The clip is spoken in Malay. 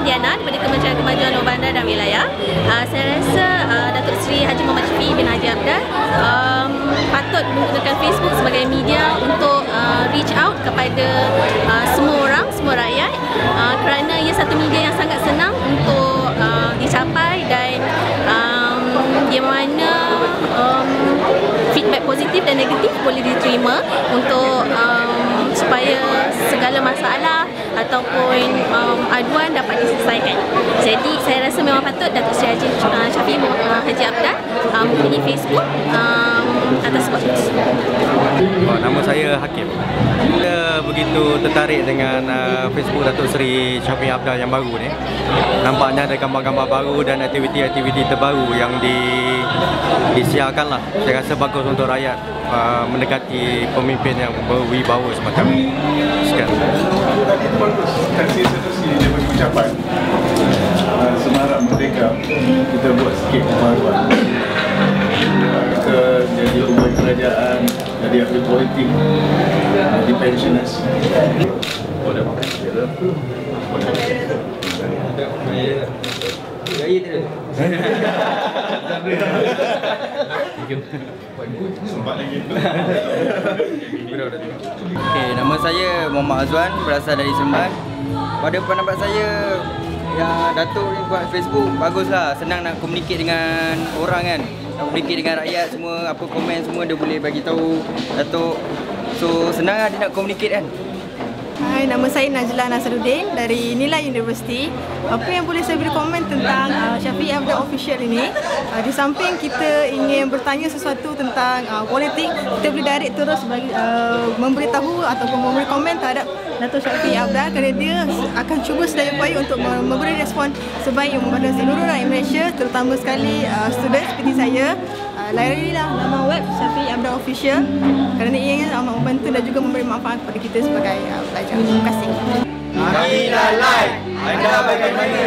Diana daripada Kementerian Kemajuan Luar Bandar dan Wilayah. Saya rasa Datuk Seri Haji Muhammad Syafiee bin Haji Abdal patut menggunakan Facebook sebagai media untuk reach out kepada semua orang, semua rakyat, kerana ia satu media yang sangat senang untuk dicapai dan di mana feedback positif dan negatif boleh diterima untuk supaya segala masalah ataupun aduan dapat diselesaikan. Jadi saya rasa memang patut Datuk Seri Haji Syafiee Haji Abdal mempunyai Facebook atas sebab itu. Nama saya Hakim. Saya begitu tertarik dengan Facebook Datuk Seri Syafiee Abdal yang baru ni. Nampaknya ada gambar-gambar baru dan aktiviti-aktiviti terbaru yang disiarkan lah. Saya rasa bagus untuk rakyat mendekati pemimpin yang berwibawa semacam ini. Sekian. Kasih sesi dia bagi ucapan Semarak Merdeka, kita buat sikit pembaruan. Kita jadi pegawai kerajaan, jadi ahli politik, jadi pensioners. Boleh makan dia. Sempat lagi. Okay, nama saya Muhammad Azwan, berasal dari Seremban. Pada pendapat saya, ya Datuk ni buat Facebook baguslah, senang nak communicate dengan orang kan. Nak communicate dengan rakyat semua, apa komen semua dia boleh bagi tahu Datuk. So senang lah dia nak communicate kan. Hai, nama saya Najla Nasaruddin dari Nilai University. Apa yang boleh saya beri komen tentang Syafiee Abdal Official ini? Di samping kita ingin bertanya sesuatu tentang politik, kita boleh direct terus bagi memberitahu ataupun memberi komen terhadap Datuk Syafiee Abdal, kerana dia akan cuba sedaya upaya untuk memberi respon sebaik kepada seluruh rakyat Malaysia, terutama sekali student seperti saya. Layarilah nama web Syafiee Abdal Official kerana ia amat membantu dan juga memberi manfaat kepada kita sebagai pelajar. Terima kasih. Anda bagaimana?